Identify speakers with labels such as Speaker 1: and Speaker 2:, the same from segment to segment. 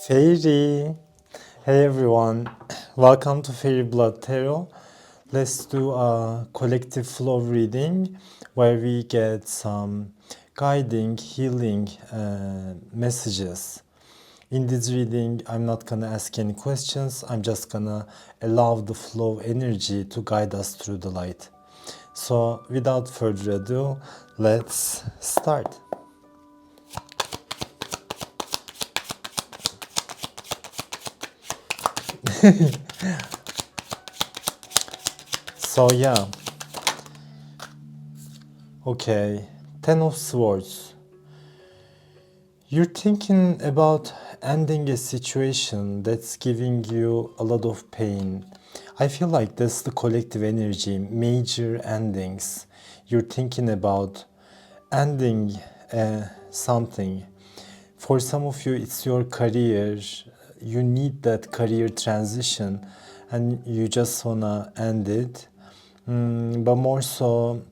Speaker 1: Fairy! Hey everyone, welcome to Fairy Blood Tarot. Let's do a collective flow reading where we get some guiding, healing messages. In this reading, I'm not gonna ask any questions, I'm just gonna allow the flow energy to guide us through the light. So, without further ado, let's start. So yeah, okay, Ten of Swords. You're thinking about ending a situation that's giving you a lot of pain. I feel like that's the collective energy, major endings. You're thinking about ending something. For some of you, it's your career. You need that career transition and you just wanna end it. But more so,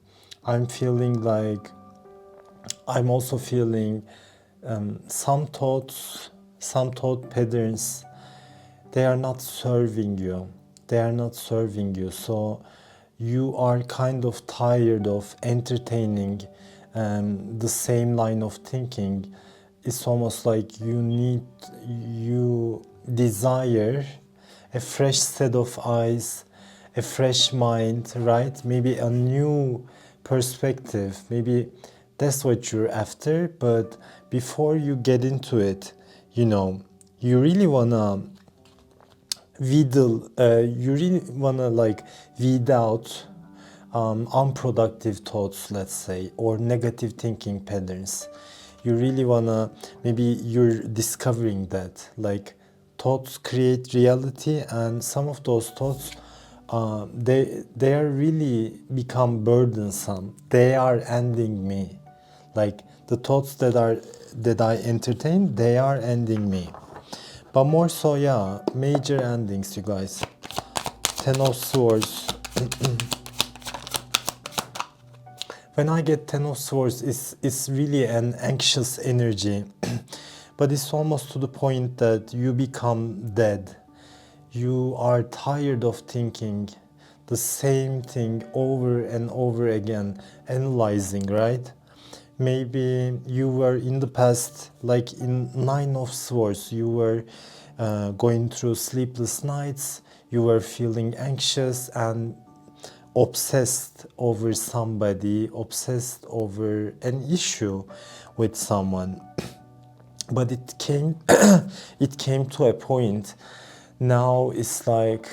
Speaker 1: I'm feeling like I'm also feeling some thoughts, some thought patterns, they are not serving you. They are not serving you. So you are kind of tired of entertaining the same line of thinking. It's almost like you desire a fresh set of eyes, a fresh mind, right? Maybe a new perspective. Maybe that's what you're after. But before you get into it, you really wanna you really wanna like weed out unproductive thoughts, let's say, or negative thinking patterns. You really wanna, maybe you're discovering that like thoughts create reality, and some of those thoughts they are really become burdensome. They are ending me. Like the thoughts that I entertain, they are ending me. But more so, yeah, major endings, you guys. Ten of Swords. When I get Ten of Swords, it's really an anxious energy. But it's almost to the point that you become dead. You are tired of thinking the same thing over and over again, analyzing, right? Maybe you were in the past, like in Nine of Swords, you were going through sleepless nights, you were feeling anxious and obsessed over somebody, obsessed over an issue with someone. But it came it came to a point. Now it's like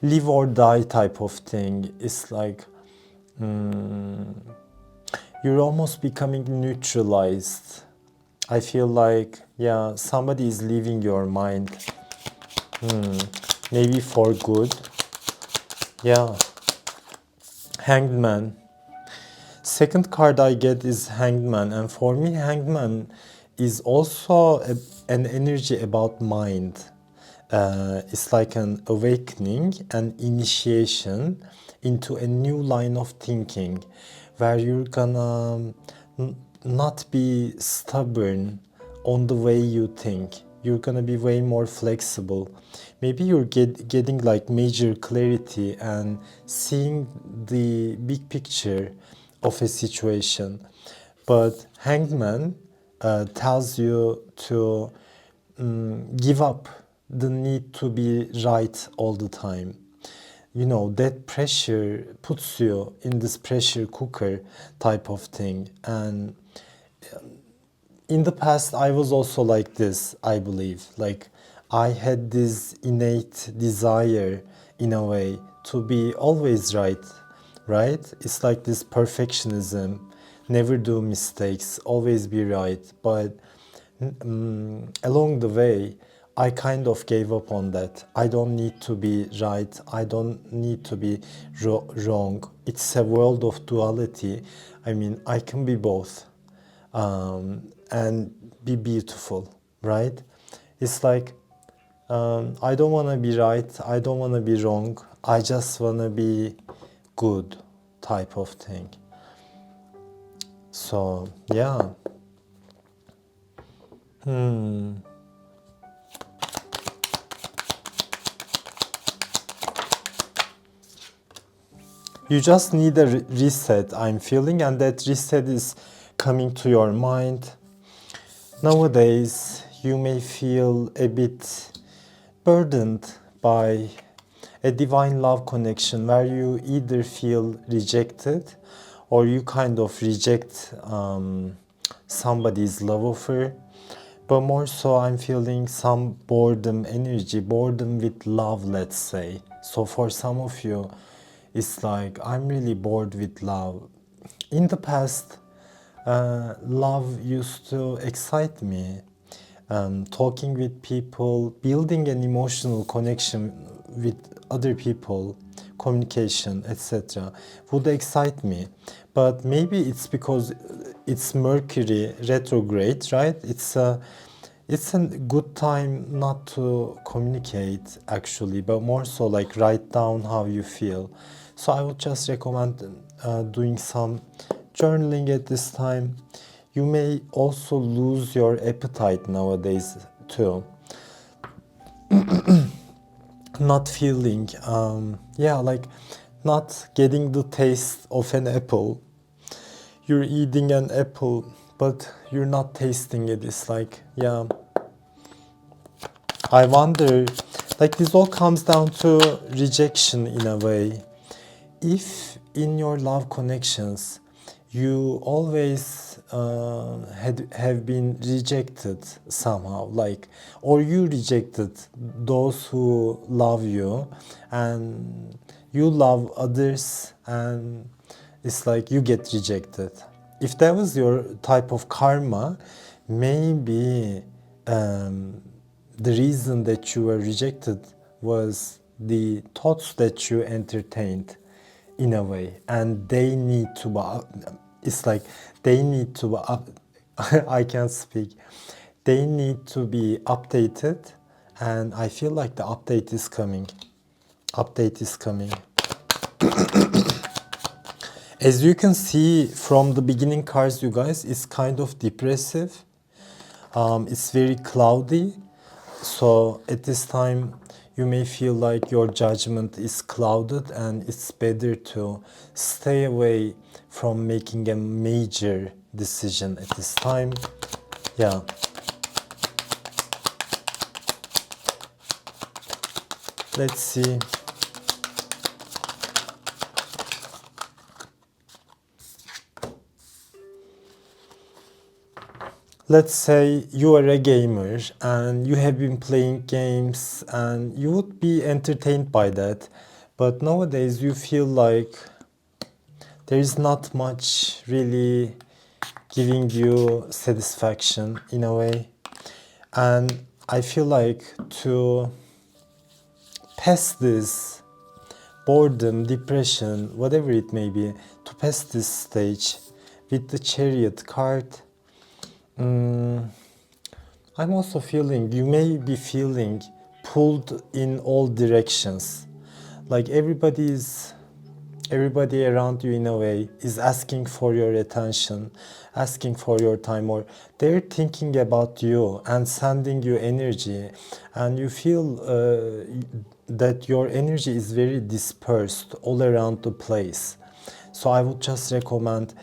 Speaker 1: live or die type of thing. It's like you're almost becoming neutralized. I feel like, yeah, somebody is leaving your mind. Maybe for good. Yeah. Hanged Man. Second card I get is Hanged Man, and for me Hanged Man is also an energy about mind. It's like an awakening, an initiation into a new line of thinking where you're gonna not be stubborn on the way you think. You're gonna be way more flexible. Maybe you're getting like major clarity and seeing the big picture of a situation. But Hangman tells you to give up the need to be right all the time. That pressure puts you in this pressure cooker type of thing. And in the past, I was also like this, I believe. Like, I had this innate desire, in a way, to be always right, right? It's like this perfectionism, never do mistakes, always be right. But along the way, I kind of gave up on that. I don't need to be right. I don't need to be wrong. It's a world of duality. I mean, I can be both and be beautiful, right? It's like, I don't want to be right. I don't want to be wrong. I just want to be good type of thing. So, yeah. You just need a reset, I'm feeling, and that reset is coming to your mind. Nowadays, you may feel a bit burdened by a divine love connection where you either feel rejected or you kind of reject somebody's love offer. But more so, I'm feeling some boredom energy, boredom with love, let's say. So for some of you, it's like, I'm really bored with love. In the past, love used to excite me. Talking with people, building an emotional connection with other people, communication, etc., would excite me. But maybe it's because it's Mercury retrograde, right? It's a good time not to communicate actually, but more so like write down how you feel. So I would just recommend doing some journaling at this time. You may also lose your appetite nowadays too. Not feeling, like not getting the taste of an apple. You're eating an apple, but you're not tasting it. It's like, yeah. I wonder, like this all comes down to rejection in a way. If in your love connections you always have been rejected somehow, like, or you rejected those who love you and you love others and it's like you get rejected. If that was your type of karma, maybe the reason that you were rejected was the thoughts that you entertained in a way, and they need to be it's like they need to be up I can't speak, they need to be updated, and I feel like the update is coming. As you can see from the beginning cards, you guys, it's kind of depressive. It's very cloudy. So at this time, you may feel like your judgment is clouded and it's better to stay away from making a major decision at this time. Yeah. Let's see. Let's say you are a gamer and you have been playing games and you would be entertained by that. But nowadays you feel like there is not much really giving you satisfaction in a way. And I feel like to pass this boredom, depression, whatever it may be, to pass this stage with the Chariot card, I'm also feeling, you may be feeling pulled in all directions. Like everybody around you in a way is asking for your attention, asking for your time, or they're thinking about you and sending you energy, and you feel that your energy is very dispersed all around the place. So I would just recommend,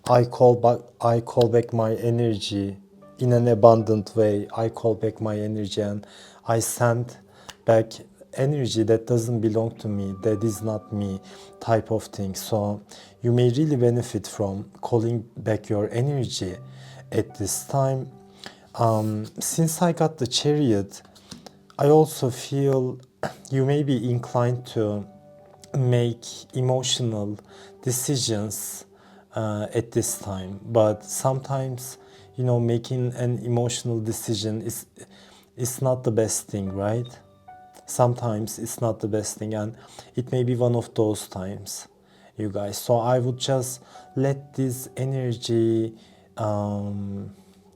Speaker 1: I call back my energy in an abundant way. I call back my energy and I send back energy that doesn't belong to me, that is not me, type of thing. So you may really benefit from calling back your energy at this time. Since I got the Chariot, I also feel you may be inclined to make emotional decisions at this time, but sometimes making an emotional decision is not the best thing, right? Sometimes it's not the best thing, and it may be one of those times, you guys. So I would just let this energy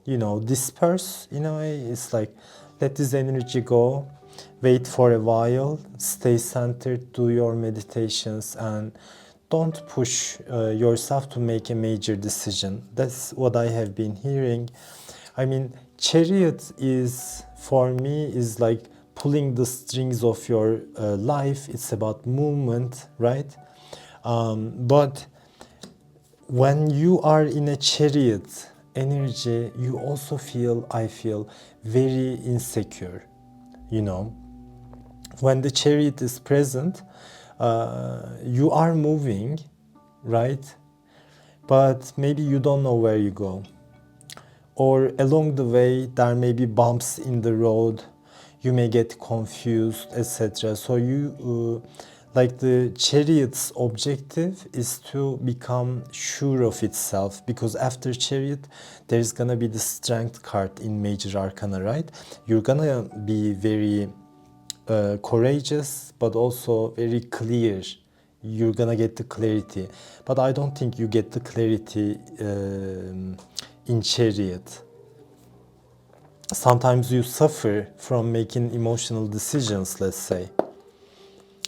Speaker 1: disperse in a way. It's like, let this energy go, wait for a while, stay centered, do your meditations, and don't push yourself to make a major decision. That's what I have been hearing. I mean, Chariot is, for me, is like pulling the strings of your life. It's about movement, right? But when you are in a chariot energy, you also feel, I feel, very insecure, you know. When the chariot is present, you are moving, right? But maybe you don't know where you go. Or along the way, there may be bumps in the road, you may get confused, etc. So you, like the chariot's objective is to become sure of itself, because after chariot, there's gonna be the strength card in major arcana, right? You're gonna be very courageous, but also very clear. You're gonna get the clarity, but I don't think you get the clarity in chariot. Sometimes you suffer from making emotional decisions, let's say.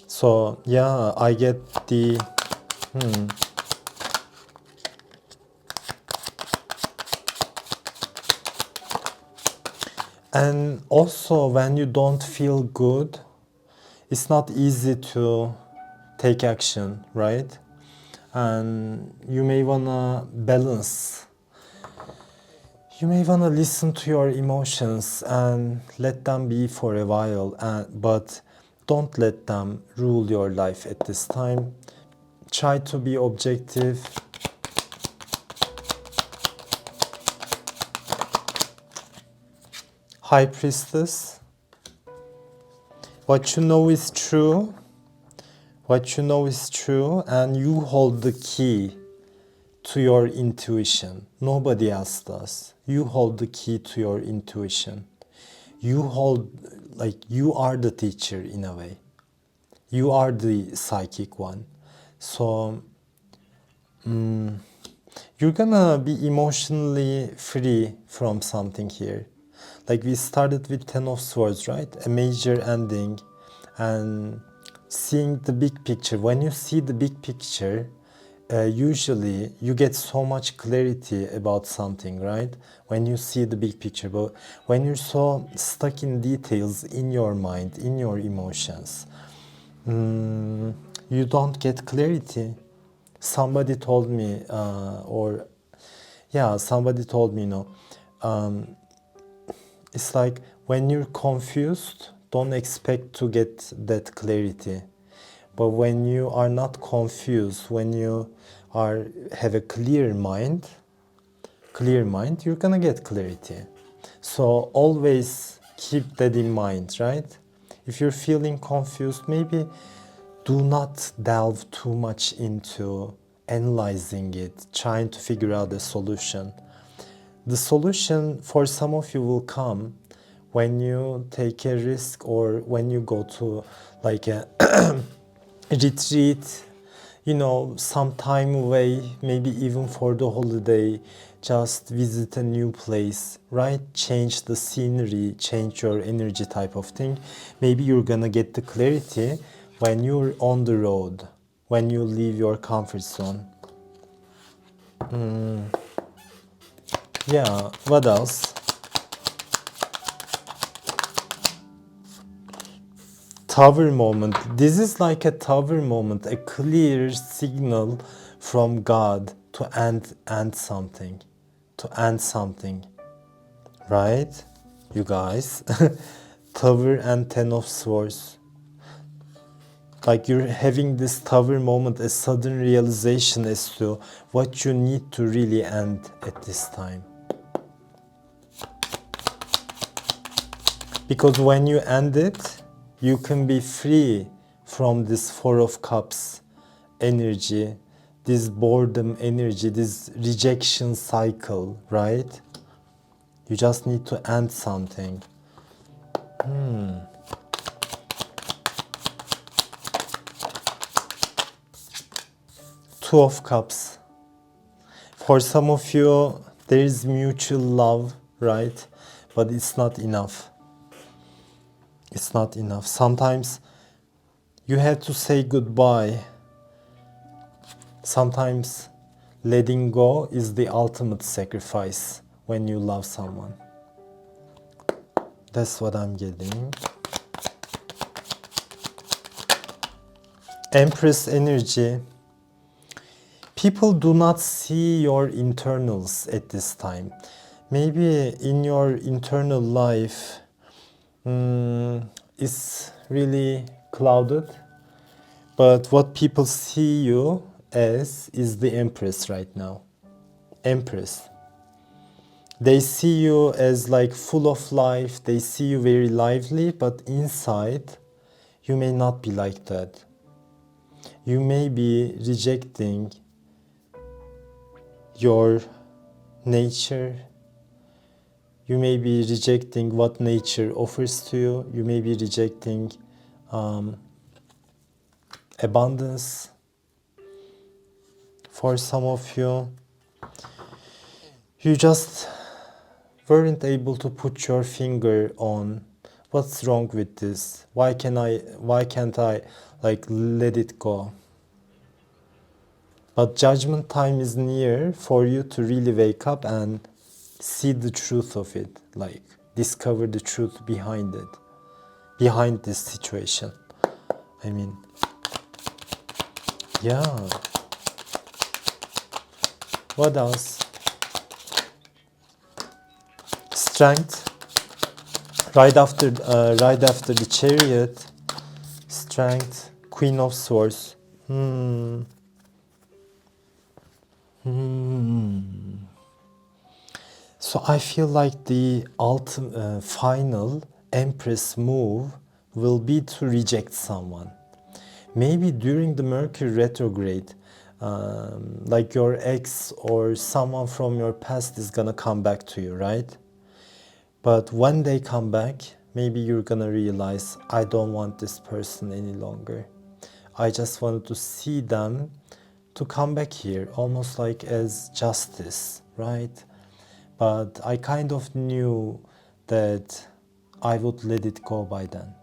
Speaker 1: So yeah, I get the and also when you don't feel good, it's not easy to take action, right? And you may wanna balance. You may want to listen to your emotions and let them be for a while, but don't let them rule your life at this time. Try to be objective. High Priestess, what you know is true. What you know is true, and you hold the key to your intuition. Nobody else does. You hold the key to your intuition. You hold, like, you are the teacher in a way. You are the psychic one. So you're gonna be emotionally free from something here. Like we started with Ten of Swords, right? A major ending and seeing the big picture. When you see the big picture, usually you get so much clarity about something, right? When you see the big picture. But when you're so stuck in details in your mind, in your emotions, you don't get clarity. Somebody told me, somebody told me, it's like when you're confused, don't expect to get that clarity. But when you are not confused, when you have a clear mind, you're gonna get clarity. So always keep that in mind, right? If you're feeling confused, maybe do not delve too much into analyzing it, trying to figure out a solution. The solution for some of you will come when you take a risk or when you go to like a retreat, some time away, maybe even for the holiday, just visit a new place, right? Change the scenery, change your energy type of thing. Maybe you're gonna get the clarity when you're on the road, when you leave your comfort zone. Yeah, what else? Tower moment. This is like a tower moment, a clear signal from God to end something. To end something. Right? You guys. Tower and Ten of Swords. Like you're having this tower moment, a sudden realization as to what you need to really end at this time. Because when you end it, you can be free from this Four of Cups energy, this boredom energy, this rejection cycle, right? You just need to end something. Two of Cups. For some of you, there is mutual love, right? But it's not enough. It's not enough. Sometimes you have to say goodbye. Sometimes letting go is the ultimate sacrifice when you love someone. That's what I'm getting. Empress energy. people do not see your internals at this time. Maybe in your internal life is really clouded, but what people see you as is the Empress right now. Empress. They see you as like full of life, they see you very lively, but inside you may not be like that. You may be rejecting your nature. You may be rejecting what nature offers to you. You may be rejecting abundance. For some of you, you just weren't able to put your finger on what's wrong with this. Why can't I like let it go? But judgment time is near for you to really wake up and see the truth of it, like discover the truth behind it, behind this situation. I mean, yeah. What else? Strength. Right after the Chariot, Strength, Queen of Swords. So I feel like the ultimate, final Empress move will be to reject someone. Maybe during the Mercury retrograde, like your ex or someone from your past is gonna come back to you, right? But when they come back, maybe you're gonna realize, I don't want this person any longer. I just wanted to see them to come back here, almost like as justice, right? But I kind of knew that I would let it go by then.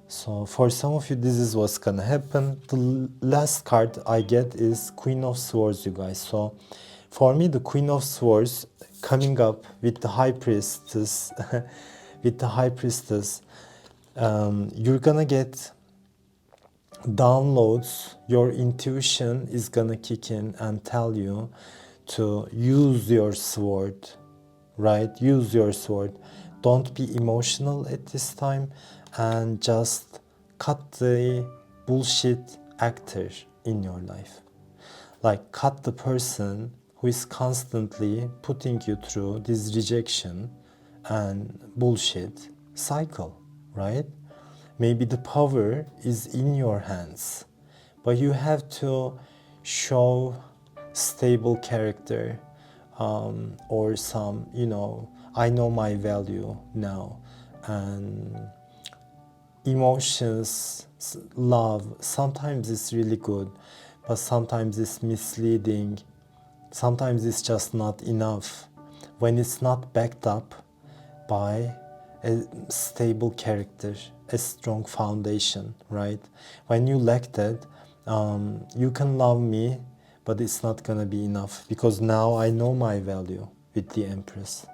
Speaker 1: So for some of you, this is what's gonna happen. The last card I get is Queen of Swords, you guys. So for me, the Queen of Swords coming up with the High Priestess, with the High Priestess, you're gonna get downloads. Your intuition is gonna kick in and tell you to use your sword, right? Use your sword. Don't be emotional at this time and just cut the bullshit actor in your life. Like cut the person who is constantly putting you through this rejection and bullshit cycle, right? Maybe the power is in your hands, but you have to show stable character, or some, I know my value now, and emotions, love, sometimes it's really good, but sometimes it's misleading, sometimes it's just not enough when it's not backed up by a stable character, a strong foundation, right? When you lack that, you can love me, but it's not gonna be enough because now I know my value with the Empress.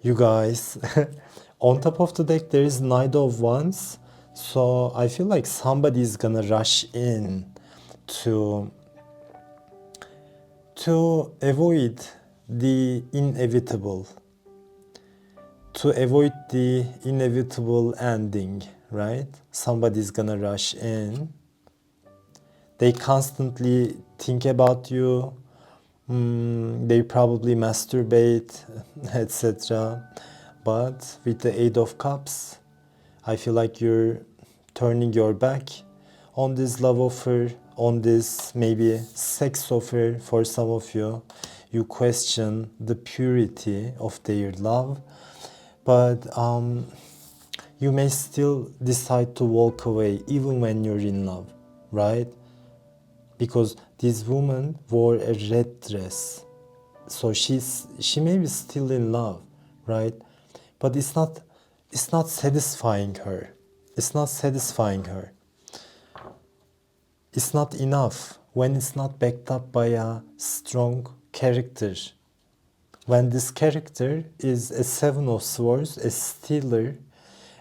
Speaker 1: You guys, on top of the deck there is Knight of Wands, so I feel like somebody is gonna rush in to avoid the inevitable, ending, right? Somebody's gonna rush in. They constantly think about you. They probably masturbate, etc. But with the Eight of Cups, I feel like you're turning your back on this love offer, on this maybe sex offer for some of you. You question the purity of their love, but you may still decide to walk away even when you're in love, right? Because this woman wore a red dress, so she may be still in love, right? But it's not satisfying her. It's not satisfying her. It's not enough when it's not backed up by a strong character. When this character is a Seven of Swords, a stealer,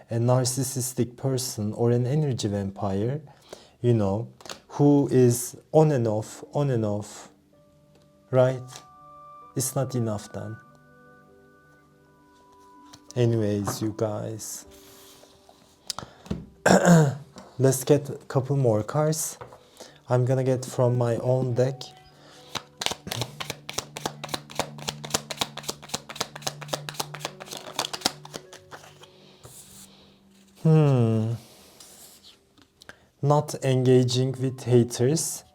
Speaker 1: a narcissistic person, or an energy vampire, you know, who is on and off, right? It's not enough then. Anyways, you guys, let's get a couple more cards. I'm gonna get from my own deck. Not engaging with haters.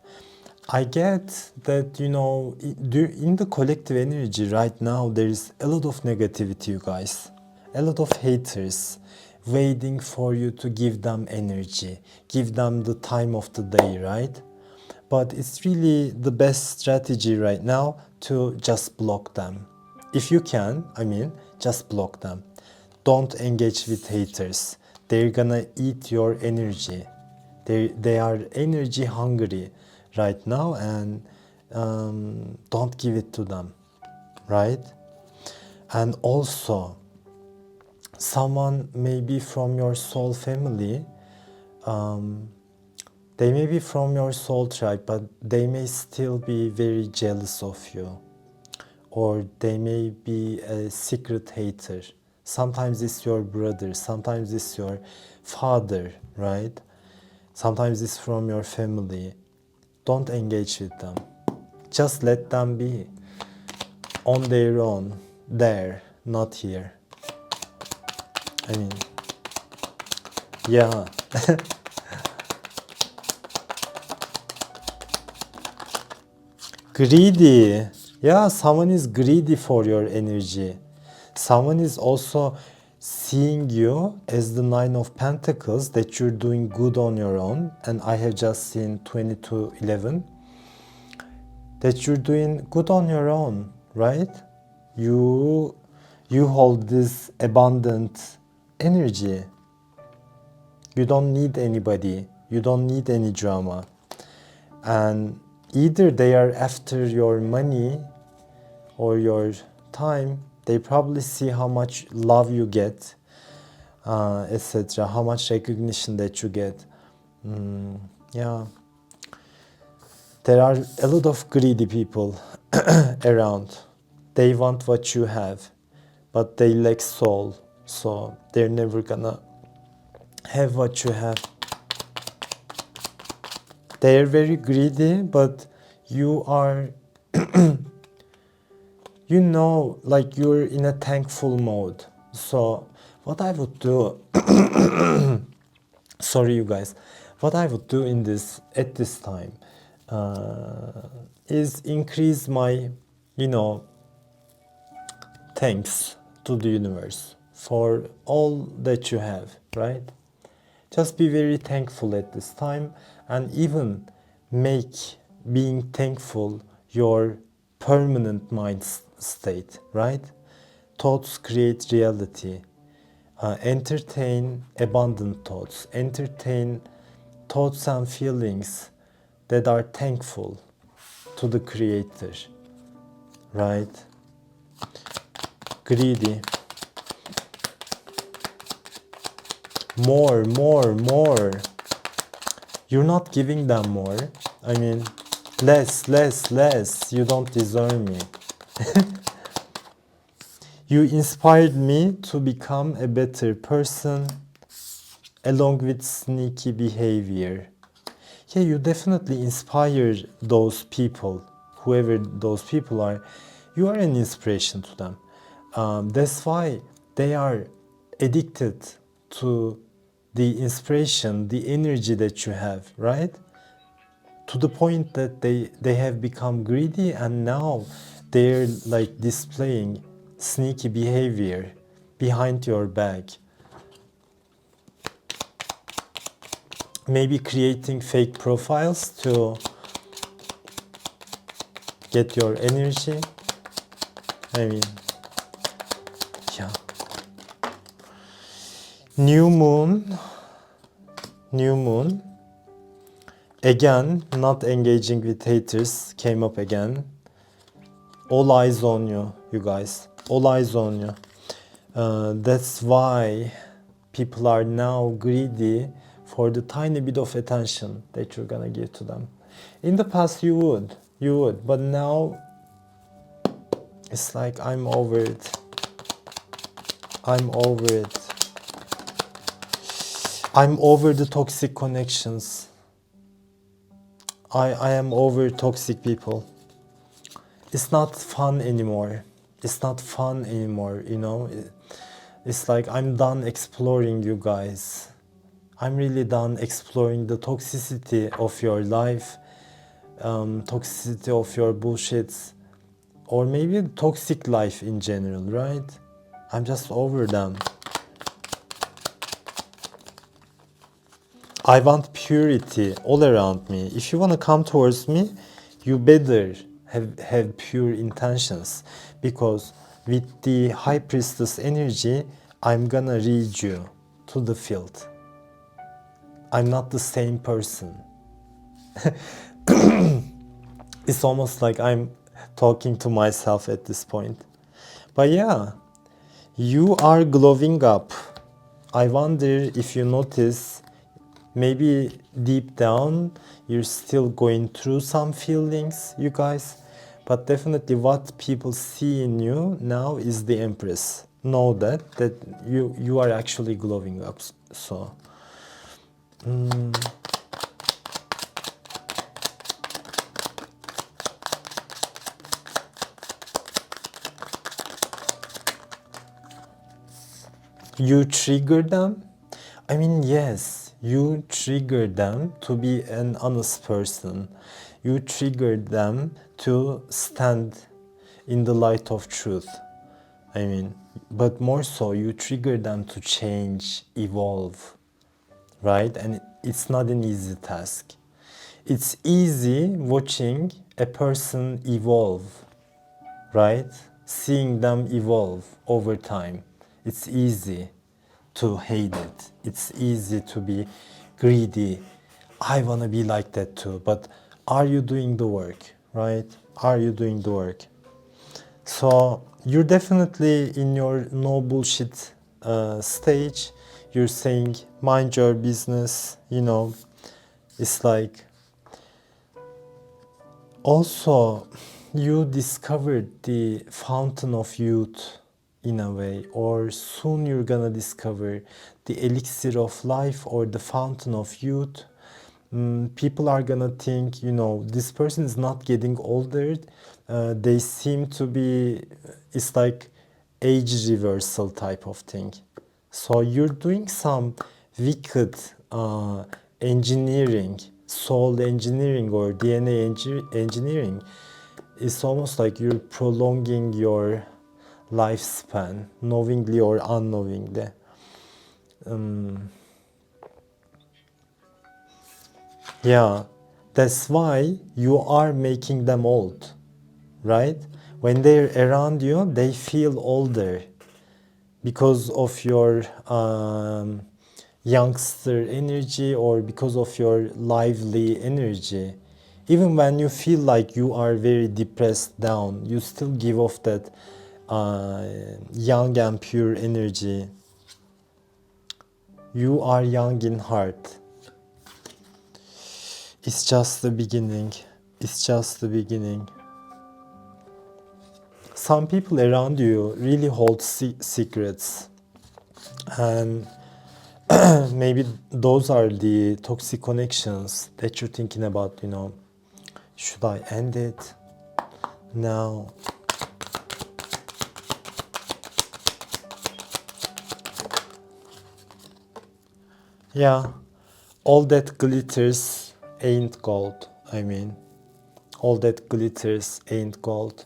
Speaker 1: I get that, you know, in the collective energy right now, there is a lot of negativity, you guys. A lot of haters waiting for you to give them energy, give them the time of the day, right? But it's really the best strategy right now to just block them. If you can, I mean, just block them. Don't engage with haters. They're gonna eat your energy. They are energy hungry right now, and don't give it to them, right? And also, someone maybe from your soul family, they may be from your soul tribe, but they may still be very jealous of you, or they may be a secret hater. Sometimes it's your brother, sometimes it's your father, right? Sometimes it's from your family. Don't engage with them. Just let them be on their own, there, not here. I mean, yeah. Greedy. Yeah, someone is greedy for your energy. Someone is also seeing you as the Nine of Pentacles, that you're doing good on your own. And I have just seen 2211. That you're doing good on your own, right? You hold this abundant energy. You don't need anybody. You don't need any drama. And either they are after your money or your time. They probably see how much love you get, etc. How much recognition that you get. Yeah. There are a lot of greedy people around. They want what you have, but they lack soul. So they're never gonna have what you have. They're very greedy, but you are, you know, like you're in a thankful mode. So what I would do, sorry you guys, what I would do in this, at this time, is increase my, you know, thanks to the universe for all that you have, right? Just be very thankful at this time, and even make being thankful your permanent mind state, right? Thoughts create reality. Entertain abundant thoughts. Entertain thoughts and feelings that are thankful to the Creator, right? Greedy. More. You're not giving them more. I mean, less. You don't deserve me. You inspired me to become a better person along with sneaky behavior. Yeah, you definitely inspire those people, whoever those people are. You are an inspiration to them. That's why they are addicted to the inspiration, the energy that you have, right? To the point that they have become greedy, and now they're like displaying sneaky behavior behind your back. Maybe creating fake profiles to get your energy. I mean, yeah. New moon. Again, not engaging with haters came up again. All eyes on you, you guys. All eyes on you. That's why people are now greedy for the tiny bit of attention that you're gonna give to them. In the past you would, but now it's like I'm over it. I'm over it. I'm over the toxic connections. I am over toxic people. It's not fun anymore. It's not fun anymore, you know. It's like I'm done exploring you guys. I'm really done exploring the toxicity of your life, toxicity of your bullshits, or maybe toxic life in general, right? I'm just over them. I want purity all around me. If you want to come towards me, you better have pure intentions, because with the High Priestess energy, I'm gonna read you to the field. I'm not the same person. It's almost like I'm talking to myself at this point. But yeah, you are glowing up. I wonder if you notice, maybe deep down you're still going through some feelings, you guys, but definitely what people see in you now is the Empress. Know that you are actually glowing up. So you trigger them. I mean, yes, you trigger them to be an honest person. You trigger them to stand in the light of truth. I mean, but more so, you trigger them to change, evolve, right? And it's not an easy task. It's easy watching a person evolve, right? Seeing them evolve over time. It's easy to hate it. It's easy to be greedy. I want to be like that too. But are you doing the work, right? Are you doing the work? So you're definitely in your no bullshit stage. You're saying mind your business, you know. It's like, also you discovered the fountain of youth in a way, or soon you're gonna discover the elixir of life or the fountain of youth. People are gonna think, you know, this person is not getting older. They seem to be, it's like age reversal type of thing. So you're doing some wicked engineering, soul engineering or DNA engineering. It's almost like you're prolonging your lifespan, knowingly or unknowingly. Yeah, that's why you are making them old, right? When they're around you, they feel older because of your youngster energy or because of your lively energy. Even when you feel like you are very depressed down, you still give off that young and pure energy. You are young in heart. It's just the beginning. It's just the beginning. Some people around you really hold secrets, and maybe those are the toxic connections that you're thinking about, you know. Should I end it now? Yeah, all that glitters ain't gold. I mean, all that glitters ain't gold.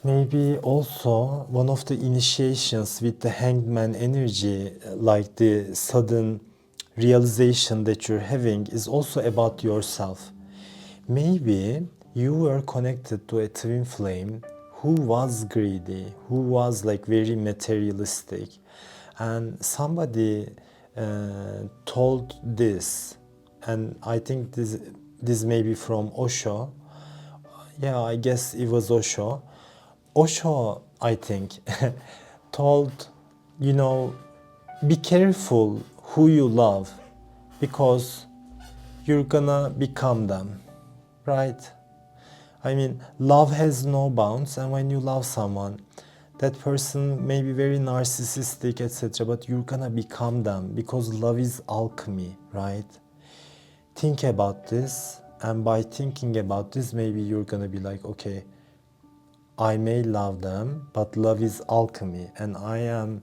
Speaker 1: Maybe also one of the initiations with the hangman energy, like the sudden realization that you're having, is also about yourself. Maybe you were connected to a twin flame who was greedy, who was like very materialistic, and somebody told this, and I think this may be from Osho. Yeah, I guess it was Osho. Osho, I think, told, you know, be careful who you love, because you're gonna become them, right? I mean, love has no bounds, and when you love someone, that person may be very narcissistic, etc., but you're gonna become them, because love is alchemy, right? Think about this, and by thinking about this, maybe you're gonna be like, okay, I may love them, but love is alchemy, and I am,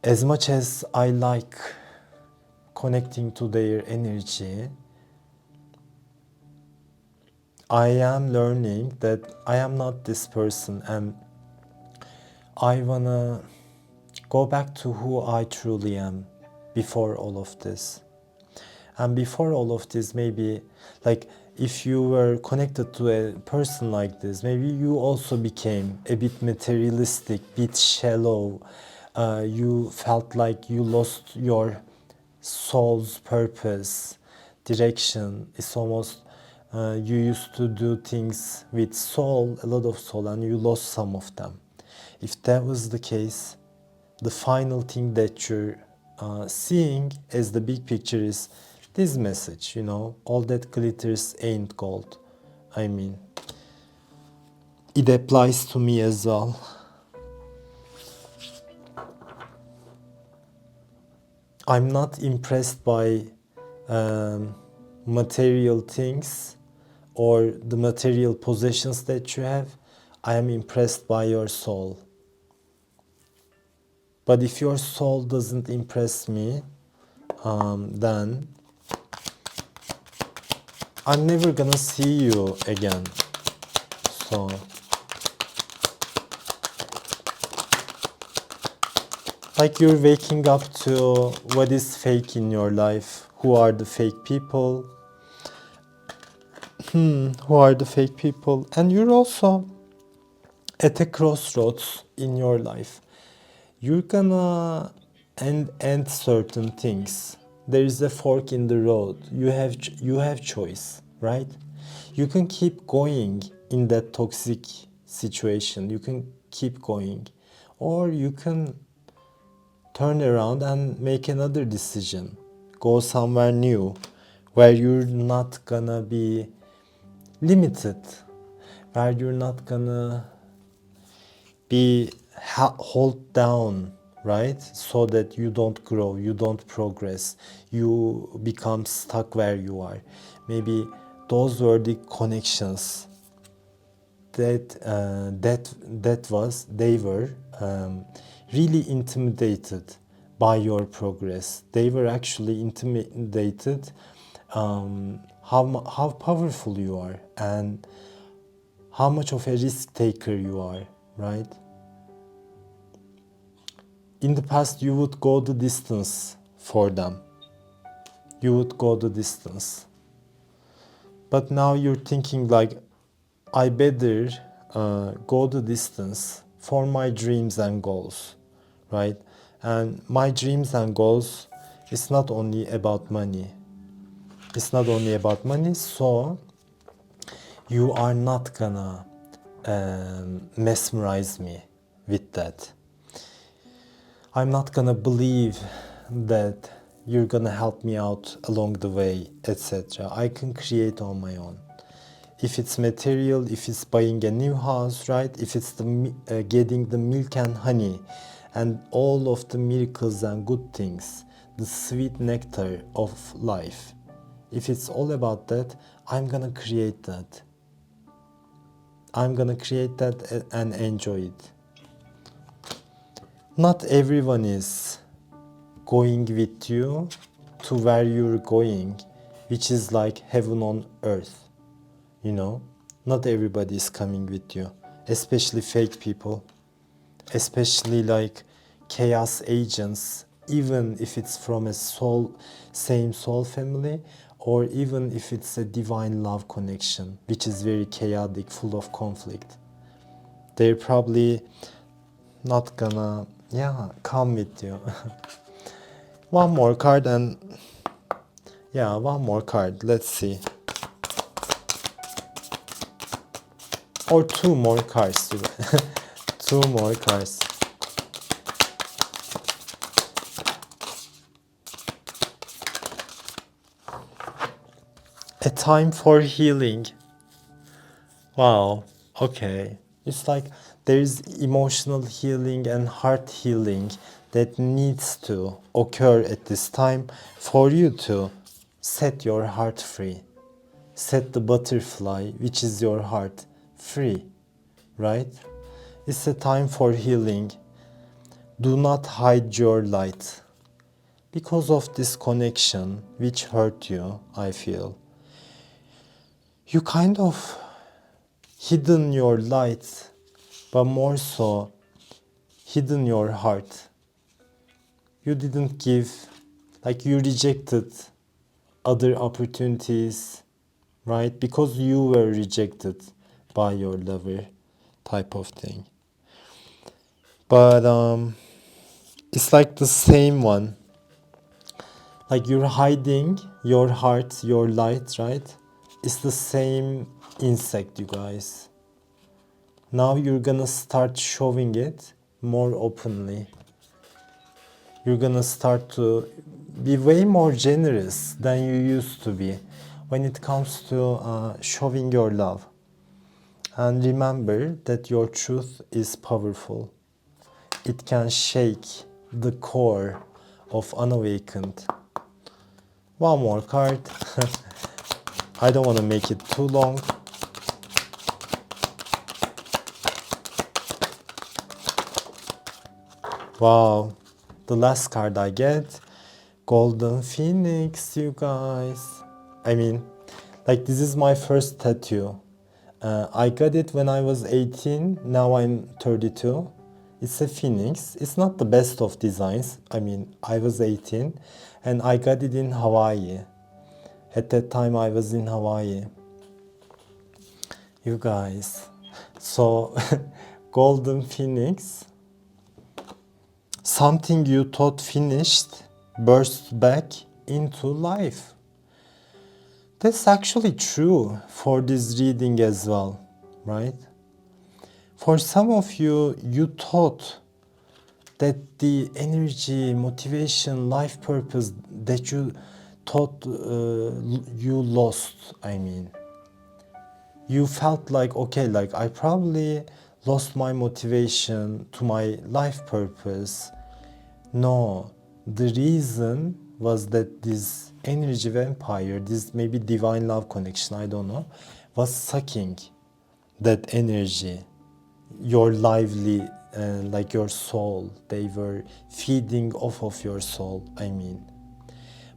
Speaker 1: as much as I like connecting to their energy, I am learning that I am not this person, and I wanna go back to who I truly am before all of this. And before all of this, maybe, like, if you were connected to a person like this, maybe you also became a bit materialistic, bit shallow. You felt like you lost your soul's purpose, direction. It's almost you used to do things with soul, a lot of soul, and you lost some of them. If that was the case, the final thing that you're seeing as the big picture is this message, you know, all that glitters ain't gold. I mean, it applies to me as well. I'm not impressed by material things or the material possessions that you have. I am impressed by your soul. But if your soul doesn't impress me, then I'm never gonna see you again. So like, you're waking up to what is fake in your life. Who are the fake people? Who are the fake people? And you're also at a crossroads in your life. You're gonna end certain things. There is a fork in the road. You have choice, right? You can keep going in that toxic situation. You can keep going, or you can turn around and make another decision. Go somewhere new, where you're not gonna be limited, where you're not gonna be hold down, right? So that you don't grow, you don't progress, you become stuck where you are. Maybe those were the connections they were really intimidated by your progress. They were actually intimidated how powerful you are and how much of a risk taker you are, right? In the past, you would go the distance for them. You would go the distance. But now you're thinking like, I better go the distance for my dreams and goals, right? And my dreams and goals, it's not only about money. It's not only about money, so you are not gonna mesmerize me with that. I'm not gonna believe that you're gonna help me out along the way, etc. I can create on my own. If it's material, if it's buying a new house, right? If it's getting the milk and honey and all of the miracles and good things, the sweet nectar of life. If it's all about that, I'm gonna create that. I'm gonna create that and enjoy it. Not everyone is going with you to where you're going, which is like heaven on earth. You know, not everybody is coming with you, especially fake people, especially like chaos agents, even if it's from a same soul family, or even if it's a divine love connection, which is very chaotic, full of conflict. They're probably not gonna, come with you. One more card and, one more card. Let's see. Or two more cards. Two more cards. time for healing. Wow, okay. It's like there is emotional healing and heart healing that needs to occur at this time for you to set your heart free. Set the butterfly, which is your heart, free, right? It's a time for healing. Do not hide your light. Because of this connection which hurt you, I feel, you kind of hidden your light, but more so hidden your heart. You didn't give, like you rejected other opportunities, right? Because you were rejected by your lover, type of thing. But it's like the same one. Like you're hiding your heart, your light, right? It's the same insect, you guys. Now you're gonna start showing it more openly. You're gonna start to be way more generous than you used to be when it comes to showing your love. And remember that your truth is powerful. It can shake the core of unawakened. One more card. I don't want to make it too long. Wow, the last card I get, Golden Phoenix, you guys. I mean, like this is my first tattoo. I got it when I was 18, now I'm 32. It's a phoenix. It's not the best of designs. I mean, I was 18 and I got it in Hawaii. At that time I was in Hawaii. You guys. So, Golden Phoenix. Something you thought finished burst back into life. That's actually true for this reading as well, right? For some of you, you thought that the energy, motivation, life purpose that you thought you lost, you felt like, okay, like I probably lost my motivation to my life purpose. No, the reason was that this energy vampire, this maybe divine love connection, I don't know, was sucking that energy, your lively, like your soul. They were feeding off of your soul,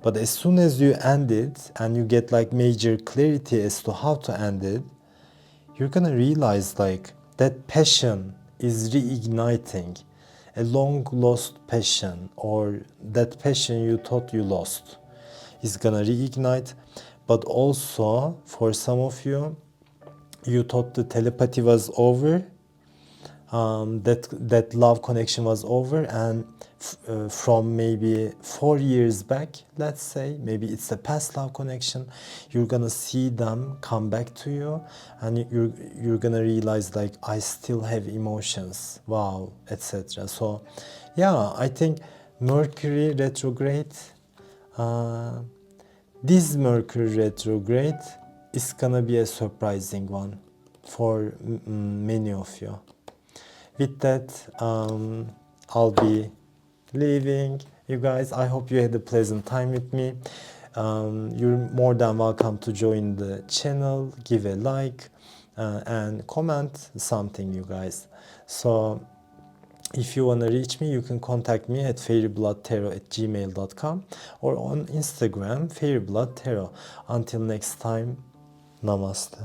Speaker 1: But as soon as you end it and you get like major clarity as to how to end it, you're gonna realize like that passion is reigniting. A long lost passion, or that passion you thought you lost, is gonna reignite. But also for some of you, you thought the telepathy was over, that love connection was over, and from maybe 4 years back, let's say, maybe it's a past love connection, you're gonna see them come back to you, and you're gonna realize like, I still have emotions, wow, etc. So yeah, I think Mercury retrograde, this Mercury retrograde is gonna be a surprising one for many of you. With that, I'll be leaving you guys. I hope you had a pleasant time with me. You're more than welcome to join the channel, give a like, and comment something, you guys. So if you want to reach me, you can contact me at fairybloodtarot@gmail.com or on Instagram, fairybloodtarot. Until next time, namaste.